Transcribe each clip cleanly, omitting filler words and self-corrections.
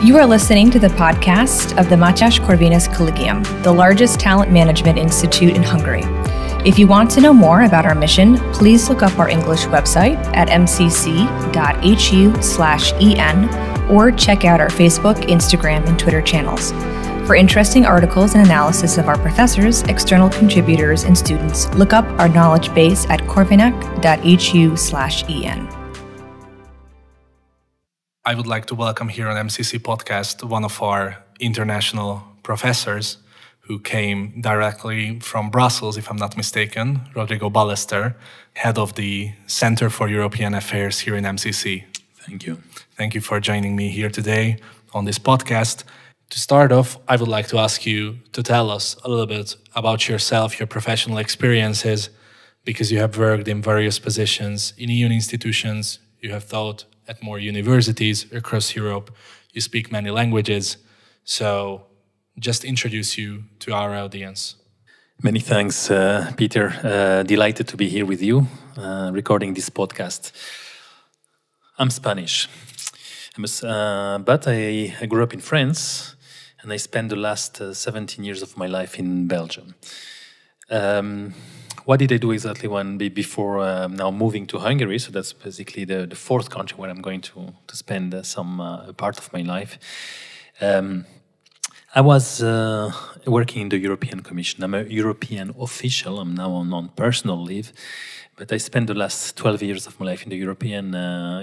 You are listening to the podcast of the Mátyás Corvinus Collegium, the largest talent management institute in Hungary. If you want to know more about our mission, please look up our English website at mcc.hu/en or check out our Facebook, Instagram, and Twitter channels. For interesting articles and analysis of our professors, external contributors, and students, look up our knowledge base at corvinec.hu/en. I would like to welcome here on MCC Podcast one of our international professors who came directly from Brussels, if I'm not mistaken, Rodrigo Ballester, head of the Center for European Affairs here in MCC. Thank you. Thank you for joining me here today on this podcast. To start off, I would like to ask you to tell us a little bit about yourself, your professional experiences, because you have worked in various positions in EU institutions, you have taught at more universities across Europe, you speak many languages, so just introduce you to our audience. Many thanks, Peter. Delighted to be here with you, recording this podcast. I'm Spanish, but I grew up in France, and I spent the last 17 years of my life in Belgium. What did I do exactly before now moving to Hungary? So that's basically the fourth country where I'm going to spend some part of my life. I was working in the European Commission. I'm a European official. I'm now on personal leave. But I spent the last 12 years of my life in the European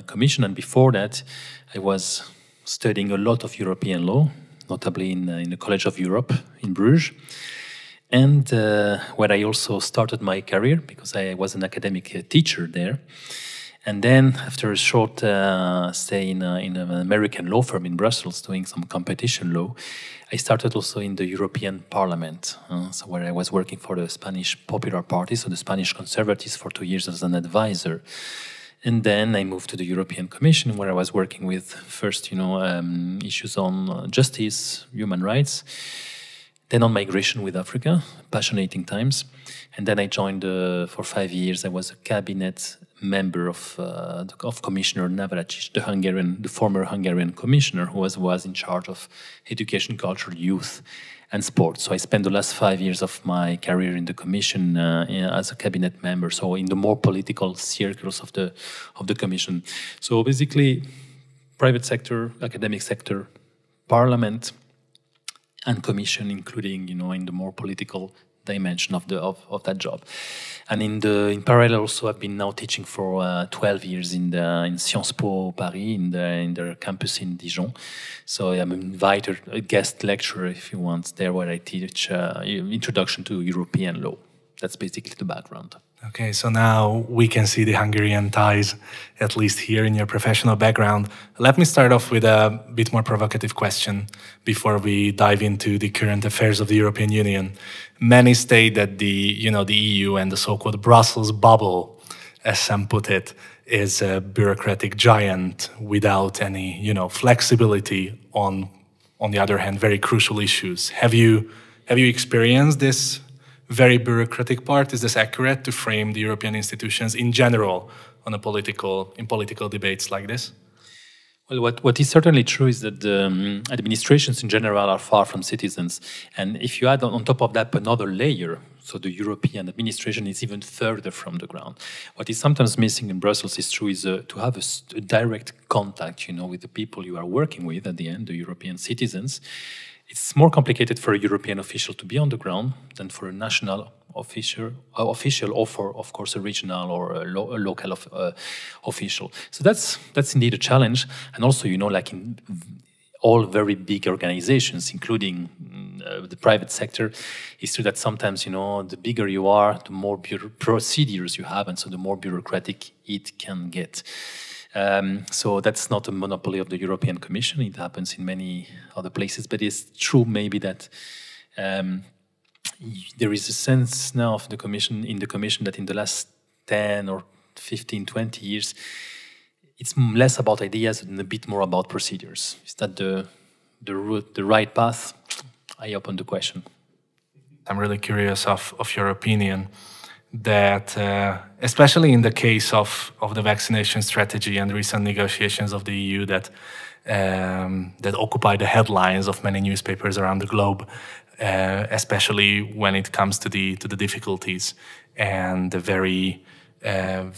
Commission. And before that, I was studying a lot of European law, notably in the College of Europe in Bruges. And where I also started my career, because I was an academic teacher there. And then, after a short stay in an American law firm in Brussels doing some competition law, I started also in the European Parliament, so where I was working for the Spanish Popular Party, so the Spanish Conservatives, for 2 years as an advisor. And then I moved to the European Commission, where I was working with first, issues on justice, human rights, then on migration with Africa, passionating times. And then I joined, for 5 years, I was a cabinet member of Commissioner Navracsics, the former Hungarian commissioner who was in charge of education, culture, youth, and sport. So I spent the last 5 years of my career in the commission as a cabinet member, so in the more political circles of the commission. So basically, private sector, academic sector, parliament, and commission, including in the more political dimension of that job. And in parallel, also I've been now teaching for 12 years in Sciences Po Paris in their campus in Dijon. So I'm invited a guest lecturer, if you want, there where I teach introduction to European law. That's basically the background. Okay, so now we can see the Hungarian ties, at least here in your professional background. Let me start off with a bit more provocative question before we dive into the current affairs of the European Union. Many state that the EU and the so-called Brussels bubble, as some put it, is a bureaucratic giant without any, flexibility on the other hand, very crucial issues. Have you experienced this very bureaucratic part? Is this accurate to frame the European institutions in general in political debates like this? Well, what is certainly true is that administrations in general are far from citizens. And if you add on top of that another layer, so the European administration is even further from the ground. What is sometimes missing in Brussels is to have a direct contact, with the people you are working with at the end, the European citizens. It's more complicated for a European official to be on the ground than for a national official, or for, of course, a regional or a local official. So that's indeed a challenge. And also, like in all very big organizations, including the private sector, it's true that sometimes, the bigger you are, the more procedures you have, and so the more bureaucratic it can get. So that's not a monopoly of the European Commission. It happens in many other places, but it's true maybe that there is a sense now of the Commission that in the last 10 or 15, 20 years, it's less about ideas and a bit more about procedures. Is that the right path? I open the question. I'm really curious of your opinion. that, especially in the case of the vaccination strategy and recent negotiations of the EU that occupy the headlines of many newspapers around the globe, especially when it comes to the difficulties and the very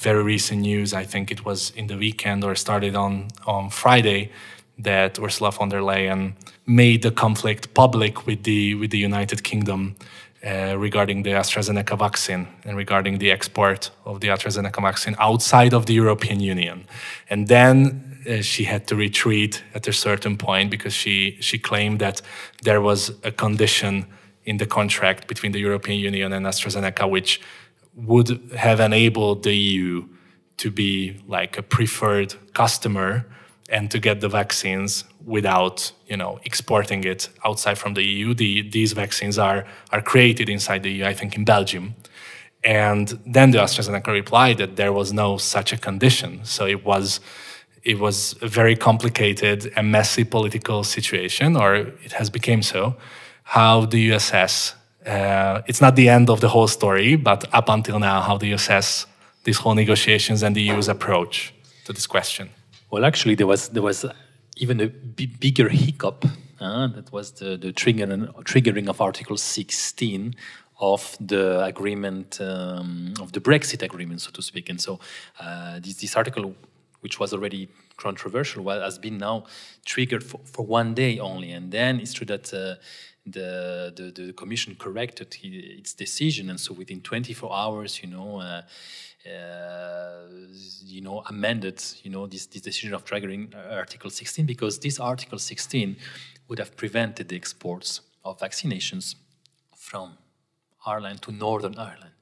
recent news. I think it was in the weekend or started on Friday that Ursula von der Leyen made the conflict public with the United Kingdom regarding the AstraZeneca vaccine and regarding the export of the AstraZeneca vaccine outside of the European Union. And then she had to retreat at a certain point because she claimed that there was a condition in the contract between the European Union and AstraZeneca which would have enabled the EU to be like a preferred customer and to get the vaccines without, exporting it outside from the EU. These vaccines are created inside the EU, I think in Belgium. And then the AstraZeneca replied that there was no such a condition. So it was a very complicated and messy political situation, or it has become so. How do you assess? It's not the end of the whole story, but up until now, how do you assess these whole negotiations and the EU's approach to this question? Well, actually, there was even a bigger hiccup. That was the triggering of Article 16 of the agreement, of the Brexit agreement, so to speak. And so this article, which was already controversial, has been now triggered for 1 day only. And then it's true that the Commission corrected its decision, and so within 24 hours, amended, this decision of triggering Article 16, because this Article 16 would have prevented the exports of vaccinations from Ireland to Northern Ireland,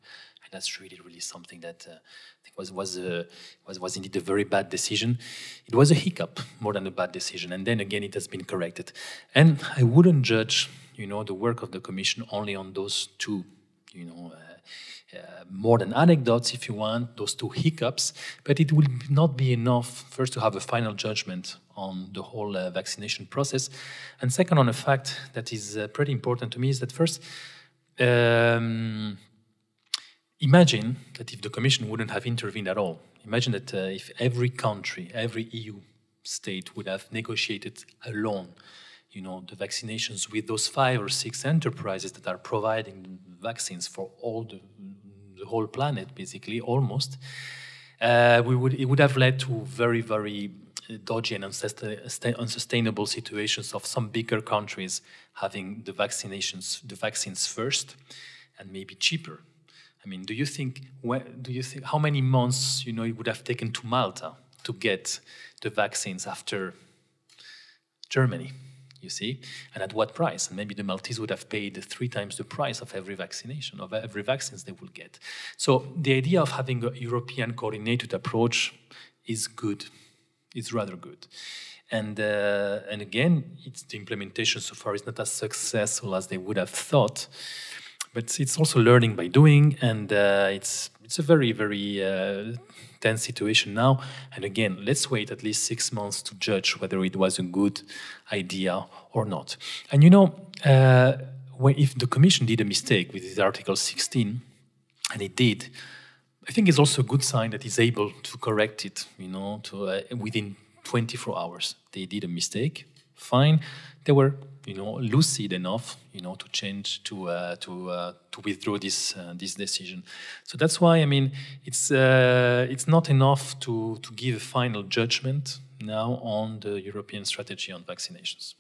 and that's really something that I think was indeed a very bad decision. It was a hiccup more than a bad decision, and then again it has been corrected. And I wouldn't judge, the work of the Commission only on those two, more than anecdotes, if you want, those two hiccups, but it will not be enough, first, to have a final judgment on the whole vaccination process, and second, on a fact that is pretty important to me, is that first, imagine that if the Commission wouldn't have intervened at all, imagine that if every country, every EU state would have negotiated alone, the vaccinations with those 5 or 6 enterprises that are providing vaccines for all the whole planet, basically, almost, it would have led to very, very dodgy and unsustainable situations of some bigger countries having the vaccines first, and maybe cheaper. I mean, do you think how many months it would have taken to Malta to get the vaccines after Germany? You see, and at what price? And maybe the Maltese would have paid 3 times the price of every vaccination, of every vaccines they will get. So the idea of having a European coordinated approach is good. It's rather good. And again, the implementation so far is not as successful as they would have thought, but it's also learning by doing, and it's a very, very tense situation now. And again, let's wait at least 6 months to judge whether it was a good idea or not. And if the Commission did a mistake with this Article 16, and it did, I think it's also a good sign that it's able to correct it, within 24 hours. They did a mistake, fine. They were, lucid enough, to change, to withdraw this decision. So that's why, it's not enough to give a final judgment now on the European strategy on vaccinations.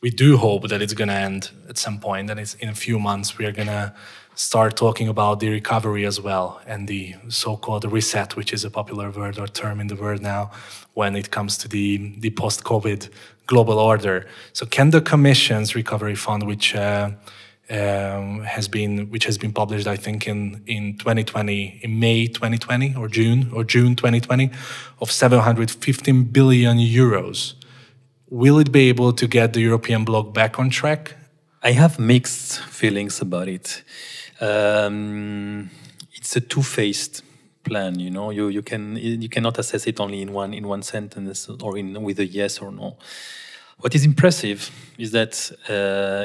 We do hope that it's going to end at some point, and it's in a few months we are going to start talking about the recovery as well, and the so-called reset, which is a popular word or term in the world now when it comes to the post-COVID global order. So can the Commission's recovery fund, which has been published, I think, in 2020, in May 2020 or June 2020, of 715 billion euros, will it be able to get the European bloc back on track? I have mixed feelings about it. It's a two-faced plan. You cannot assess it only in one sentence or with a yes or no. What is impressive is that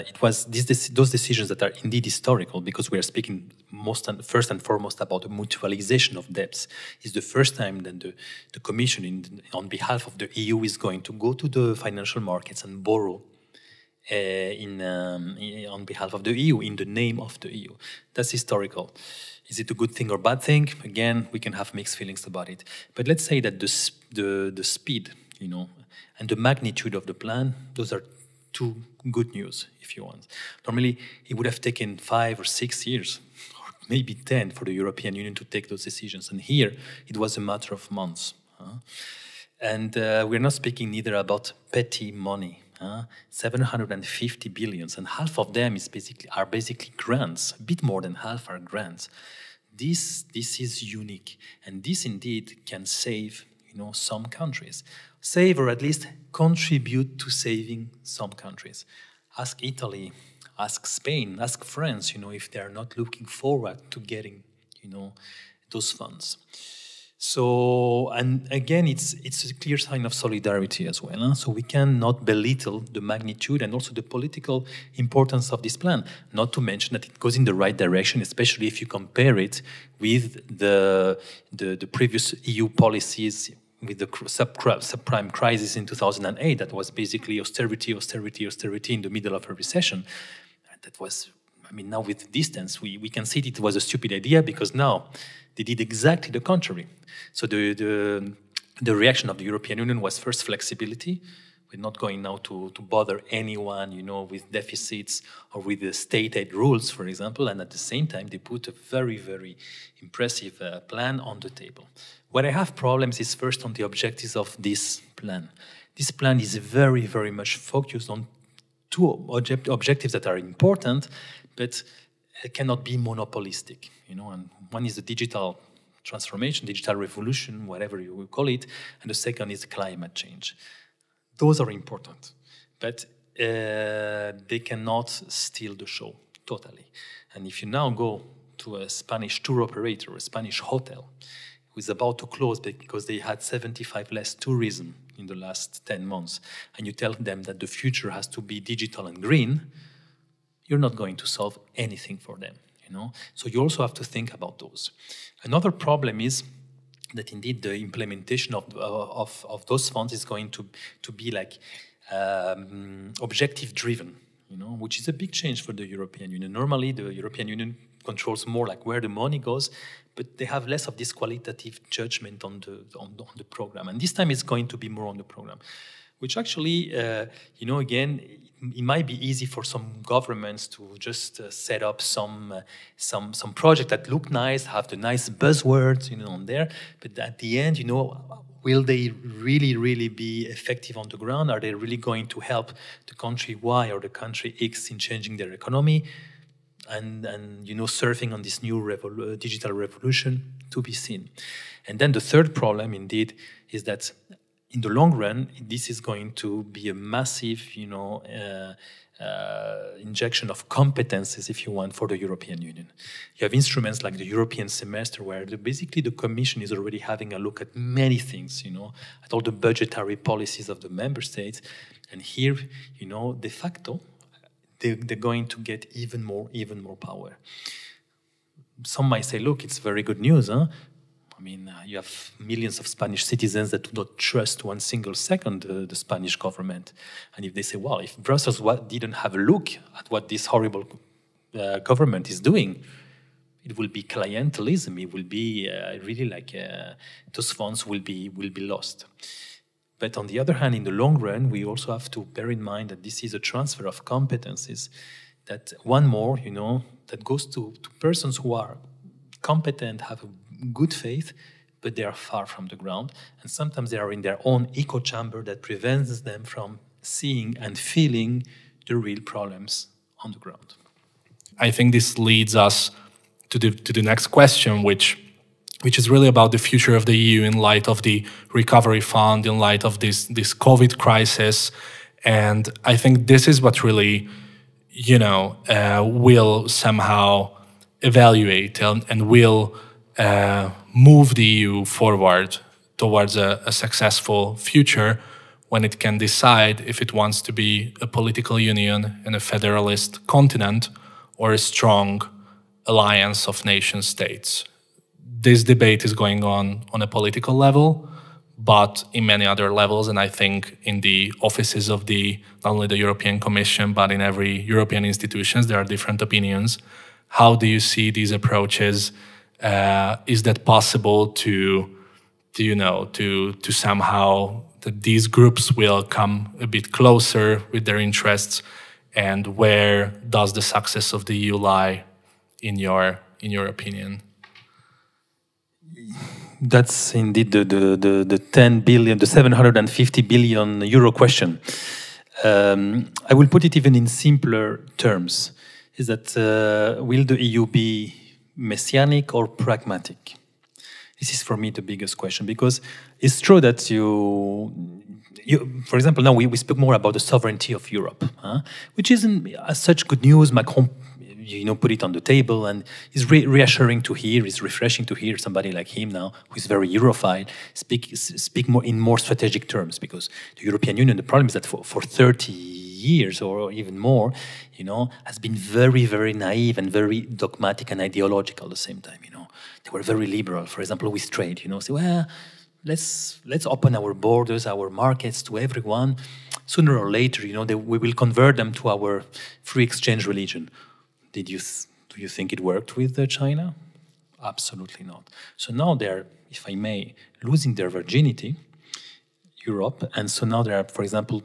it was those decisions that are indeed historical, because we are speaking first and foremost about the mutualization of debts. It's the first time that the Commission, on behalf of the EU, is going to go to the financial markets and borrow on behalf of the EU, in the name of the EU. That's historical. Is it a good thing or bad thing? Again, we can have mixed feelings about it. But let's say that the speed, and the magnitude of the plan, those are two good news, if you want. Normally, it would have taken 5 or 6 years, or maybe 10, for the European Union to take those decisions. And here, it was a matter of months. And we're not speaking neither about petty money. 750 billions, and half of them are basically grants. A bit more than half are grants. This is unique, and this indeed can save, some countries. Save, or at least contribute to saving some countries. Ask Italy, ask Spain, ask France, if they are not looking forward to getting, those funds. So, and again, it's a clear sign of solidarity as well. So we cannot belittle the magnitude and also the political importance of this plan. Not to mention that it goes in the right direction, especially if you compare it with the previous EU policies, with the subprime crisis in 2008. That was basically austerity in the middle of a recession. That was, now with distance, we can see it was a stupid idea, because now they did exactly the contrary. So the reaction of the European Union was first flexibility. We're not going now to bother anyone, with deficits or with the state aid rules, for example. And at the same time, they put a very, very impressive plan on the table. Where I have problems is first on the objectives of this plan. This plan is very, very much focused on two objectives that are important, but cannot be monopolistic, And one is the digital transformation, digital revolution, whatever you will call it, and the second is climate change. Those are important, but they cannot steal the show totally. And if you now go to a Spanish tour operator, a Spanish hotel, who is about to close because they had 75 less tourism in the last 10 months, and you tell them that the future has to be digital and green, you're not going to solve anything for them, So you also have to think about those. Another problem is that indeed the implementation of those funds is going to be like objective-driven, which is a big change for the European Union. Normally, the European Union controls more like where the money goes, but they have less of this qualitative judgment on the program. And this time it's going to be more on the program, which actually, again, it might be easy for some governments to just set up some project that look nice, have the nice buzzwords, on there. But at the end, will they really, really be effective on the ground? Are they really going to help the country Y or the country X in changing their economy? And surfing on this new digital revolution, to be seen. And then the third problem, indeed, is that in the long run, this is going to be a massive, injection of competences, if you want, for the European Union. You have instruments like the European semester, where basically the Commission is already having a look at many things, at all the budgetary policies of the member states. And here, de facto, they're going to get even more power. Some might say, look, it's very good news, huh? You have millions of Spanish citizens that do not trust one single second the Spanish government. And if they say, well, if Brussels didn't have a look at what this horrible government is doing, it will be clientelism. It will be really like those funds will be lost. But on the other hand, in the long run, we also have to bear in mind that this is a transfer of competencies. That one more, that goes to persons who are competent, have a good faith, but they are far from the ground. And sometimes they are in their own echo chamber that prevents them from seeing and feeling the real problems on the ground. I think this leads us to the next question, which is really about the future of the EU in light of the recovery fund, in light of this COVID crisis. And I think this is what really, will somehow evaluate and will move the EU forward towards a successful future, when it can decide if it wants to be a political union and a federalist continent or a strong alliance of nation states. This debate is going on a political level, but in many other levels, and I think in the offices of not only the European Commission, but in every European institutions, there are different opinions. How do you see these approaches? Is that possible to somehow that these groups will come a bit closer with their interests, and where does the success of the EU lie in your opinion? That's indeed the 10 billion, the 750 billion euro question. I will put it even in simpler terms. Is that will the EU be messianic or pragmatic? This is for me the biggest question, because it's true that you for example, now we speak more about the sovereignty of Europe, which isn't as such good news. Macron, put it on the table, and it's reassuring to hear, it's refreshing to hear somebody like him now, who is very Europhile, speak more in more strategic terms, because the European Union, the problem is that for 30 years or even more, has been very, very naive and very dogmatic and ideological at the same time. They were very liberal, for example, with trade. Say, well, let's open our borders, our markets to everyone. Sooner or later, we will convert them to our free exchange religion. Do you think it worked with China? Absolutely not. So now they're, if I may, losing their virginity, Europe, and so now they are, for example,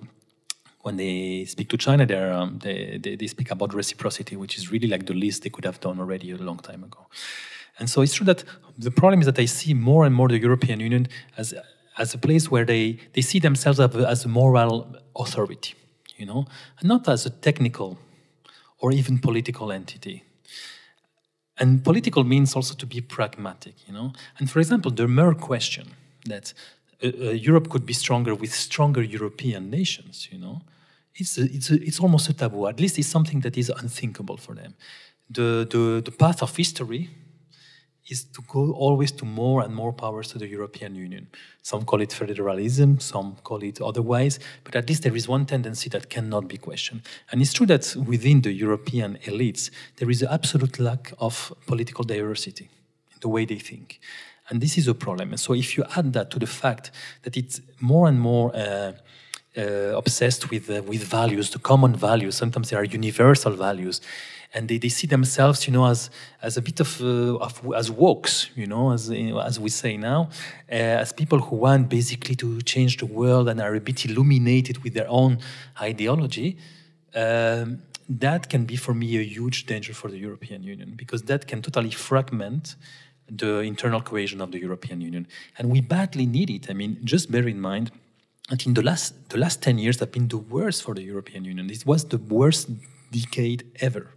when they speak to China, they speak about reciprocity, which is really like the least they could have done already a long time ago. And so it's true that the problem is that I see more and more the European Union as a place where they see themselves as a moral authority, and not as a technical or even political entity. And political means also to be pragmatic, And for example, the mere question that Europe could be stronger with stronger European nations, it's almost a taboo. At least it's something that is unthinkable for them. The path of history is to go always to more and more powers to the European Union. Some call it federalism, some call it otherwise, but at least there is one tendency that cannot be questioned. And it's true that within the European elites, there is an absolute lack of political diversity in the way they think. And this is a problem. And so if you add that to the fact that it's more and more obsessed with values, the common values, sometimes they are universal values, and they see themselves, as a bit of as wokes, as we say now, as people who want basically to change the world and are a bit illuminated with their own ideology. That can be, for me, a huge danger for the European Union, because that can totally fragment the internal cohesion of the European Union, and we badly need it. I mean, just bear in mind that in the last 10 years have been the worst for the European Union. This was the worst decade ever.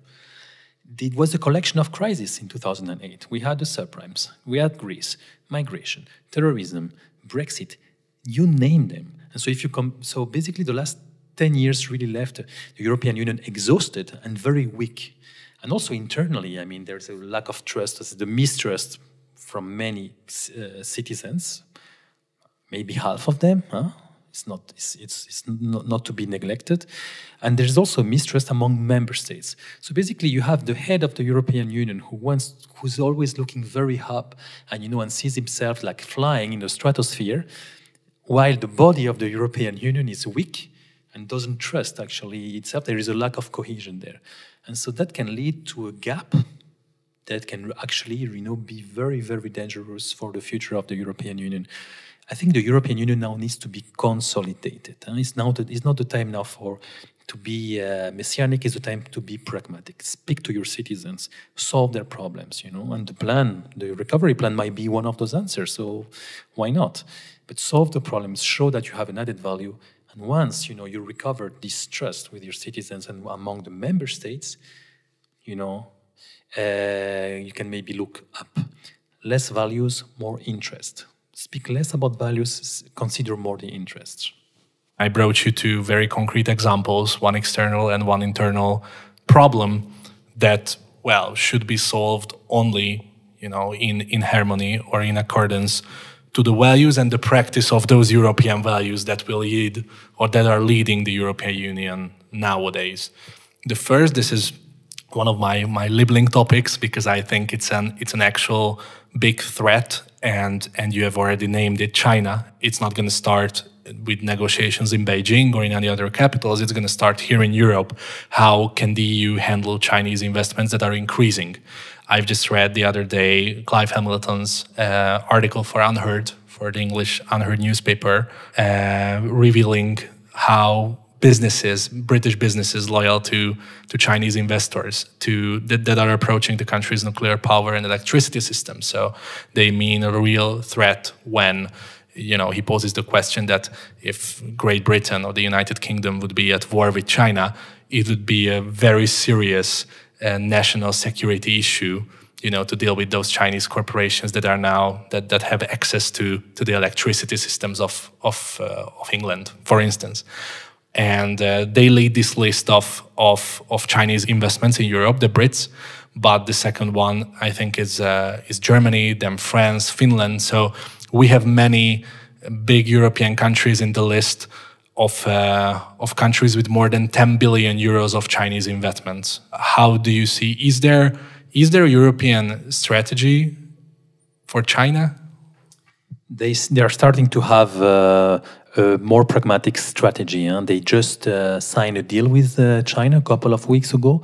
It was a collection of crises in 2008. We had the subprimes, we had Greece, migration, terrorism, Brexit, you name them. And so so basically the last 10 years really left the European Union exhausted and very weak. And also internally, I mean, there's a lack of trust, the mistrust from many citizens, maybe half of them, It's not to be neglected. And there's also mistrust among member states. So basically you have the head of the European Union who's always looking very up and sees himself like flying in the stratosphere, while the body of the European Union is weak and doesn't trust actually itself. There is a lack of cohesion there. And so that can lead to a gap that can actually be very, very dangerous for the future of the European Union. I think the European Union now needs to be consolidated. It's not the time now to be messianic. It's the time to be pragmatic. Speak to your citizens, solve their problems, And the recovery plan might be one of those answers. So why not? But solve the problems, show that you have an added value. And once you recover this trust with your citizens and among the member states, you can maybe look up. Less values, more interest. Speak less about values, consider more the interests. I brought you two very concrete examples, one external and one internal problem that, should be solved only, in harmony or in accordance to the values and the practice of those European values that will lead or that are leading the European Union nowadays. The first, this is one of my labeling topics because I think it's an actual big threat, and you have already named it, China. It's not going to start with negotiations in Beijing or in any other capitals. It's going to start here in Europe. How can the EU handle Chinese investments that are increasing? I've just read the other day Clive Hamilton's article for Unheard, for the English Unheard newspaper, revealing how British businesses loyal to Chinese investors that are approaching the country's nuclear power and electricity system. So they mean a real threat when, he poses the question that if Great Britain or the United Kingdom would be at war with China, it would be a very serious national security issue, to deal with those Chinese corporations that are now that have access to the electricity systems of England, for instance. And they lead this list of Chinese investments in Europe, the Brits. But the second one, I think, is Germany, then France, Finland. So we have many big European countries in the list of countries with more than 10 billion euros of Chinese investments. How do you see? Is there a European strategy for China? They are starting to have a more pragmatic strategy. They just signed a deal with China a couple of weeks ago,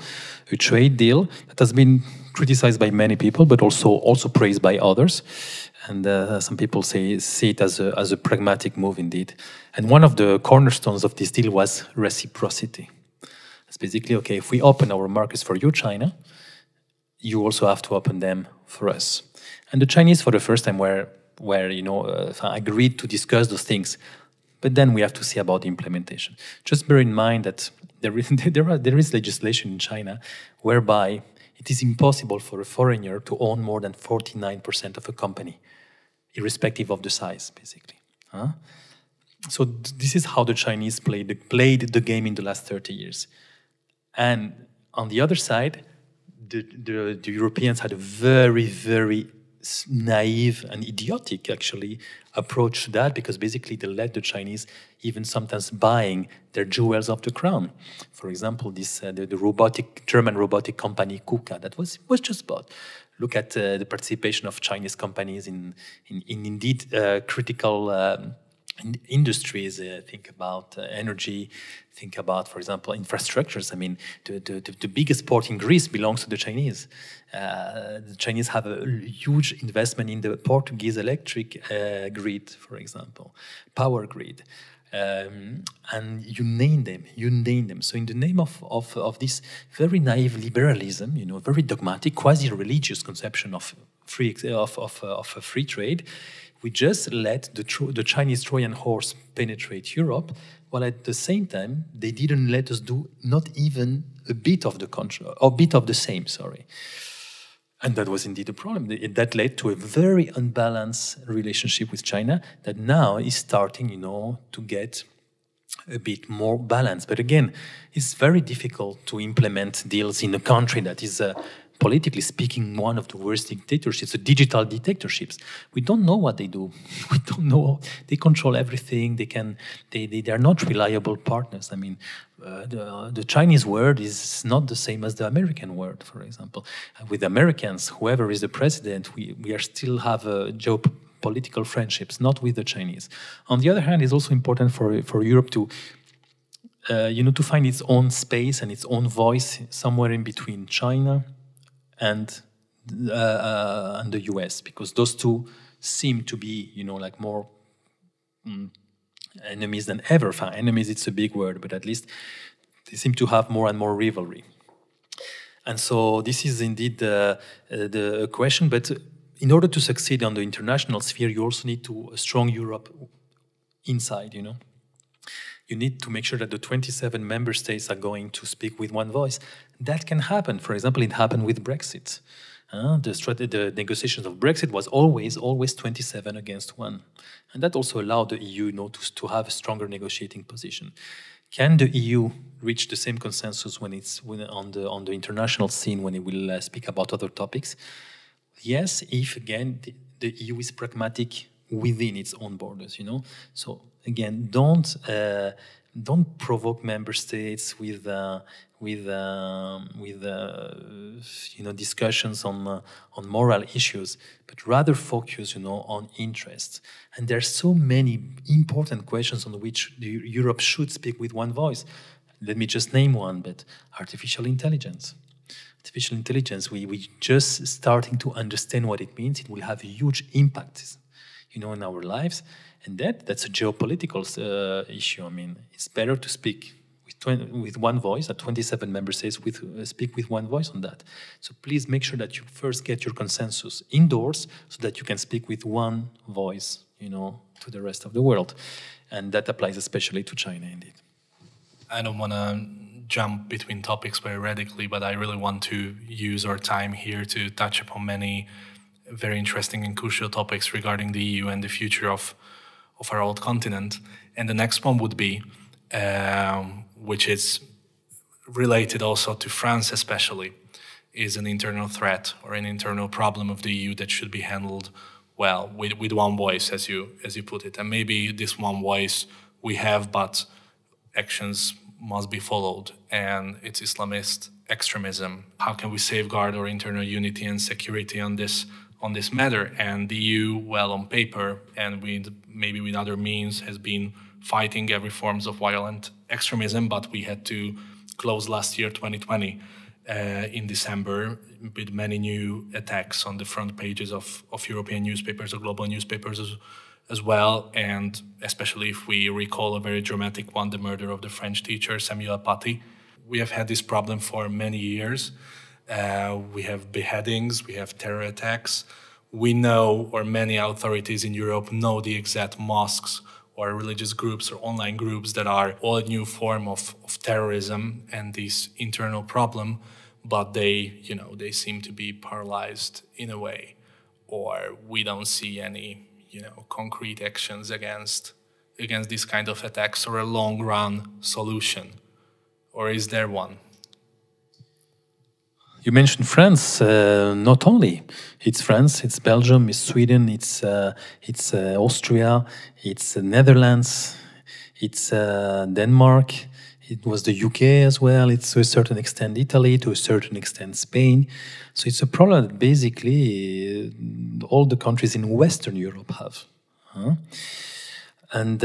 a trade deal that has been criticized by many people, but also praised by others. And some people see it as a pragmatic move indeed. And one of the cornerstones of this deal was reciprocity. It's basically, okay, if we open our markets for you, China, you also have to open them for us. And the Chinese, for the first time, were agreed to discuss those things. But then we have to see about the implementation. Just bear in mind that there is legislation in China whereby it is impossible for a foreigner to own more than 49% of a company, irrespective of the size, basically. So this is how the Chinese played the game in the last 30 years. And on the other side, the Europeans had a very, very naive and idiotic, actually, approach to that, because basically they let the Chinese even sometimes buying their jewels of the crown. For example, the German robotic company KUKA that was just bought. Look at the participation of Chinese companies in indeed critical industries. Think about energy. Think about, for example, infrastructures. I mean, the biggest port in Greece belongs to the Chinese. The Chinese have a huge investment in the Portuguese electric grid, for example, power grid. And you name them. So in the name of this very naive liberalism, very dogmatic, quasi-religious conception of free trade, we just let the Chinese Trojan horse penetrate Europe, while at the same time they didn't let us do not even a bit of the same. And that was indeed a problem. That led to a very unbalanced relationship with China that now is starting, to get a bit more balanced. But again, it's very difficult to implement deals in a country that is, politically speaking, one of the worst dictatorships, digital dictatorships. We don't know what they do. We don't know. They control everything. They are not reliable partners. I mean, the Chinese word is not the same as the American word, for example. With Americans, whoever is the president, we are still have geopolitical friendships, not with the Chinese. On the other hand, it's also important for Europe to to find its own space and its own voice somewhere in between China and the US, because those two seem to be, more enemies than ever. Enemies, it's a big word, but at least they seem to have more and more rivalry. And so this is indeed the question. But in order to succeed on the international sphere, you also need a strong Europe inside, You need to make sure that the 27 member states are going to speak with one voice. That can happen. For example, it happened with Brexit. The negotiations of Brexit was always 27 against 1. And that also allowed the EU to have a stronger negotiating position. Can the EU reach the same consensus when on the international scene when it will speak about other topics? Yes, if again the EU is pragmatic within its own borders, So again, don't provoke member states with discussions on moral issues, but rather focus, on interests. And there are so many important questions on which Europe should speak with one voice. Let me just name one, but artificial intelligence. Artificial intelligence, we just starting to understand what it means. It will have a huge impact, in our lives. And that's a geopolitical issue. I mean, it's better to speak with one voice. At 27 member states, speak with one voice on that. So please make sure that you first get your consensus indoors so that you can speak with one voice, to the rest of the world. And that applies especially to China, indeed. I don't want to jump between topics very radically, but I really want to use our time here to touch upon many very interesting and crucial topics regarding the EU and the future of our old continent. And the next one would be, which is related also to France especially, is an internal threat or an internal problem of the EU that should be handled well, with one voice, as you put it. And maybe this one voice we have, but actions must be followed, and it's Islamist extremism. How can we safeguard our internal unity and security on this matter? And the EU, well, on paper and maybe with other means, has been fighting every forms of violent extremism, but we had to close last year, 2020, in December, with many new attacks on the front pages of European newspapers or global newspapers as well, and especially if we recall a very dramatic one, the murder of the French teacher Samuel Paty. We have had this problem for many years. We have beheadings, we have terror attacks. We know, or many authorities in Europe know, the exact mosques or religious groups or online groups that are all a new form of terrorism and this internal problem, but they seem to be paralyzed in a way, or we don't see any concrete actions against these kind of attacks or a long-run solution. Or is there one? You mentioned France. Not only it's France, it's Belgium, it's Sweden, it's Austria, it's Netherlands, it's Denmark. It was the UK as well. It's to a certain extent Italy, to a certain extent Spain. So it's a problem that basically all the countries in Western Europe have. And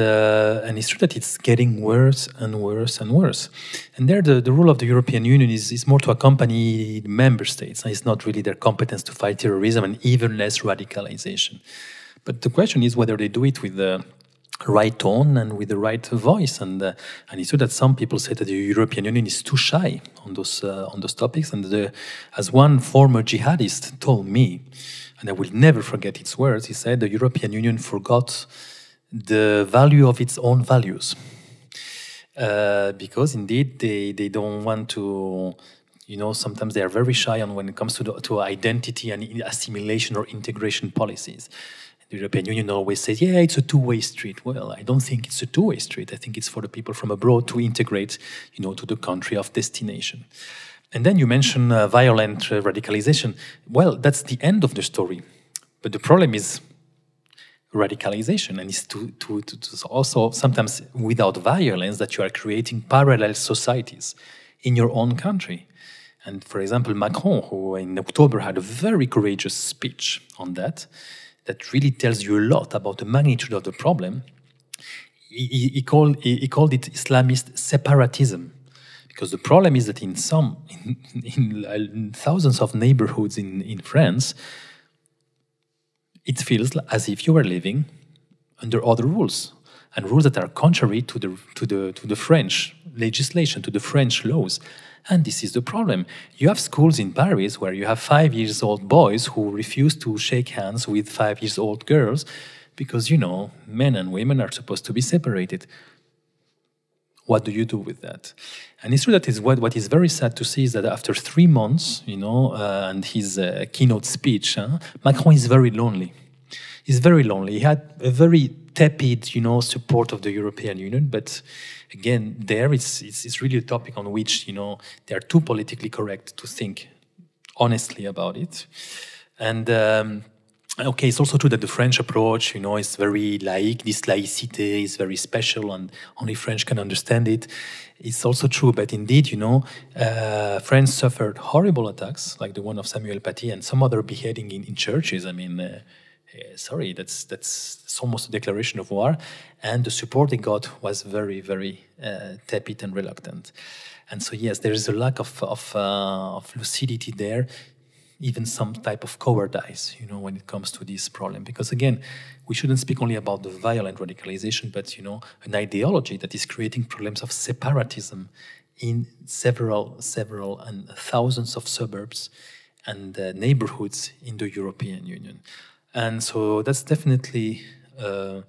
it's true that it's getting worse and worse and worse. And there the role of the European Union is more to accompany the member states. It's not really their competence to fight terrorism and even less radicalization. But the question is whether they do it with the right tone and with the right voice. And it's true that some people say that the European Union is too shy on those topics. And as one former jihadist told me, and I will never forget his words, he said the European Union forgot the value of its own values. Because indeed they don't want to, sometimes they are very shy on when it comes to identity and assimilation or integration policies. The European Union always says, yeah, it's a two-way street. Well, I don't think it's a two-way street. I think it's for the people from abroad to integrate, to the country of destination. And then you mention violent radicalization. Well, that's the end of the story. But the problem is radicalization, and it's to also sometimes without violence that you are creating parallel societies in your own country. And for example, Macron, who in October had a very courageous speech on that really tells you a lot about the magnitude of the problem. He called it Islamist separatism, because the problem is that in thousands of neighborhoods in France, it feels as if you are living under other rules, and rules that are contrary to the French legislation, to the French laws. And this is the problem. You have schools in Paris where you have 5-year-old boys who refuse to shake hands with 5-year-old girls because, men and women are supposed to be separated. What do you do with that? And it's true that what is very sad to see is that after 3 months, and his keynote speech, Macron is very lonely. He's very lonely. He had a very tepid, support of the European Union, but again, it's really a topic on which, they are too politically correct to think honestly about it. And Okay, it's also true that the French approach, is very laïque. This laïcité is very special, and only French can understand it. It's also true, but indeed, France suffered horrible attacks, like the one of Samuel Paty and some other beheading in churches. I mean, sorry, that's almost a declaration of war, and the support they got was very, very tepid and reluctant. And so, yes, there is a lack of lucidity there. Even some type of cowardice, when it comes to this problem. Because again, we shouldn't speak only about the violent radicalization, but, an ideology that is creating problems of separatism in several and thousands of suburbs and neighborhoods in the European Union. And so that's definitely a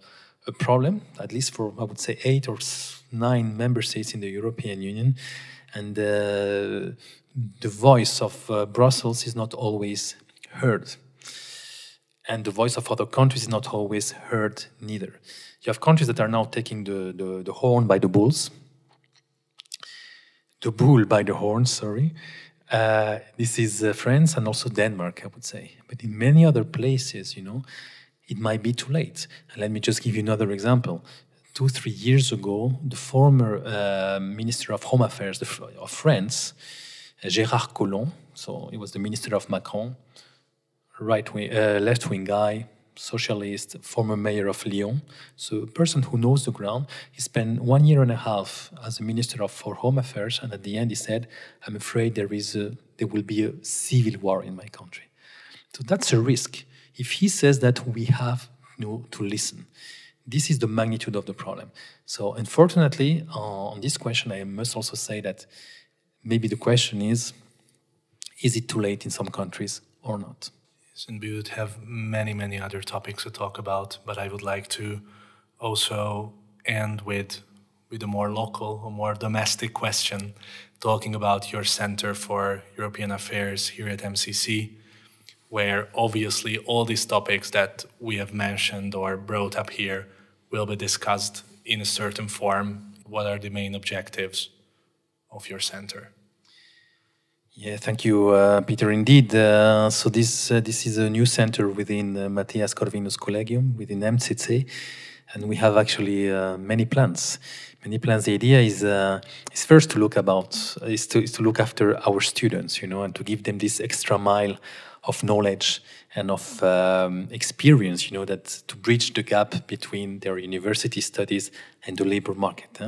problem, at least for, I would say, 8 or 9 member states in the European Union. And the voice of Brussels is not always heard. And the voice of other countries is not always heard neither. You have countries that are now taking the horn by the bulls. The bull by the horn, sorry. This is France and also Denmark, I would say. But in many other places, it might be too late. And let me just give you another example. 2-3 years ago, the former Minister of Home Affairs of France, Gérard Collomb, so he was the minister of Macron, left-wing guy, socialist, former mayor of Lyon, so a person who knows the ground. He spent 1.5 years as a minister for Home Affairs, and at the end he said, "I'm afraid there will be a civil war in my country." So that's a risk. If he says that, we have to listen. This is the magnitude of the problem. So unfortunately, on this question, I must also say that maybe the question is it too late in some countries or not? Yes, and we would have many, many other topics to talk about, but I would like to also end with a more local, a more domestic question, talking about your Center for European Affairs here at MCC, where obviously all these topics that we have mentioned or brought up here will be discussed in a certain form. What are the main objectives of your center? Yeah, thank you, Peter. Indeed, so this is a new center within Matthias Corvinus Collegium, within MCC, and we have actually many plans. The idea is first to look after our students, and to give them this extra mile of knowledge and of experience, that to bridge the gap between their university studies and the labor market.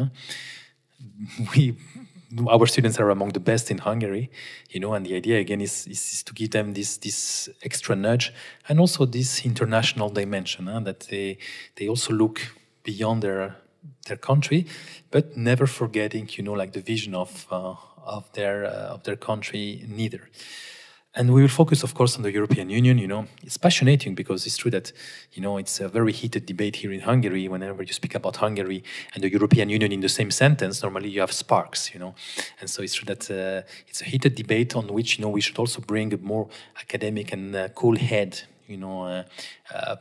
Our students are among the best in Hungary, and the idea again is to give them this extra nudge and also this international dimension, that they also look beyond their country, but never forgetting, like the vision of their country neither. And we will focus, of course, on the European Union. It's passionating because it's true that, it's a very heated debate here in Hungary. Whenever you speak about Hungary and the European Union in the same sentence, normally you have sparks, And so it's true that it's a heated debate on which, we should also bring a more academic and cool head,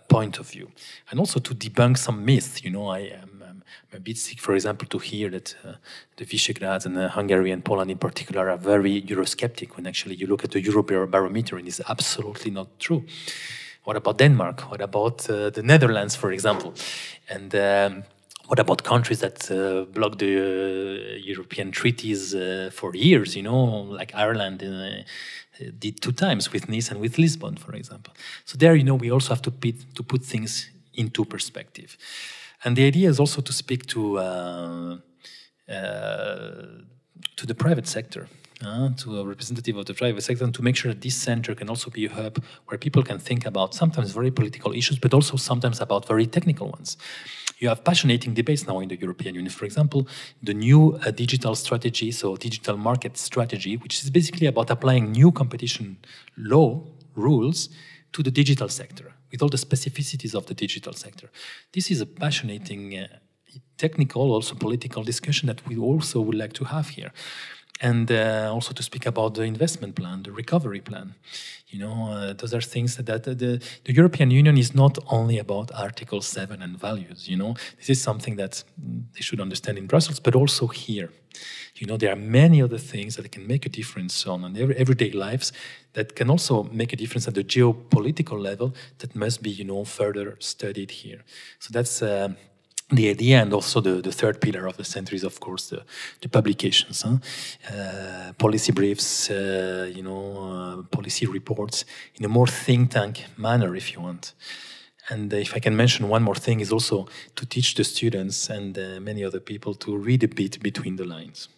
point of view. And also to debunk some myths, I'm a bit sick, for example, to hear that the Visegrád and Hungary and Poland in particular are very Eurosceptic when actually you look at the Eurobarometer and it's absolutely not true. What about Denmark? What about the Netherlands, for example? And what about countries that blocked the European treaties for years, like Ireland did 2 times with Nice and with Lisbon, for example. So there, we also have to put things into perspective. And the idea is also to speak to the private sector, to a representative of the private sector, and to make sure that this center can also be a hub where people can think about sometimes very political issues, but also sometimes about very technical ones. You have passionating debates now in the European Union. For example, the new digital strategy, so digital market strategy, which is basically about applying new competition law rules to the digital sector, with all the specificities of the digital sector. This is a passionating technical, also political discussion that we also would like to have here. and also to speak about the investment plan, the recovery plan. Those are things that the European Union is not only about Article 7 and values. This is something that they should understand in Brussels, but also here. There are many other things that can make a difference on their everyday lives, that can also make a difference at the geopolitical level, that must be, further studied here. So that's the idea, and also the third pillar of the center is, of course, the publications, policy briefs, policy reports in a more think tank manner, if you want. And if I can mention one more thing, is also to teach the students and many other people to read a bit between the lines.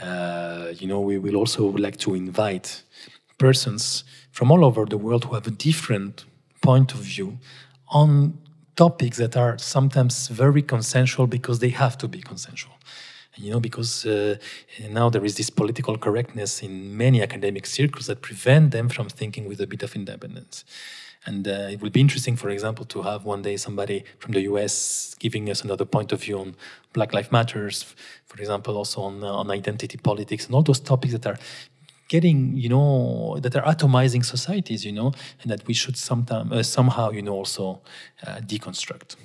We will also like to invite persons from all over the world who have a different point of view on topics that are sometimes very consensual because they have to be consensual. Because now there is this political correctness in many academic circles that prevent them from thinking with a bit of independence. And it will be interesting, for example, to have one day somebody from the US giving us another point of view on Black Lives Matters, for example, also on identity politics, and all those topics that are getting, that are atomizing societies, and that we should somehow, also deconstruct.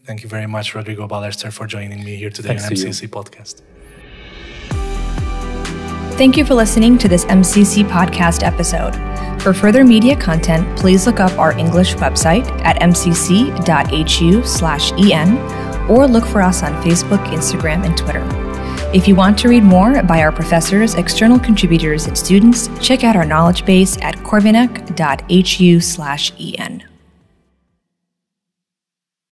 Thank you very much, Rodrigo Ballester, for joining me here today on MCC Podcast. Thank you for listening to this MCC Podcast episode. For further media content, please look up our English website at mcc.hu/en, or look for us on Facebook, Instagram, and Twitter. If you want to read more by our professors, external contributors, and students, check out our knowledge base at corvinak.hu/en.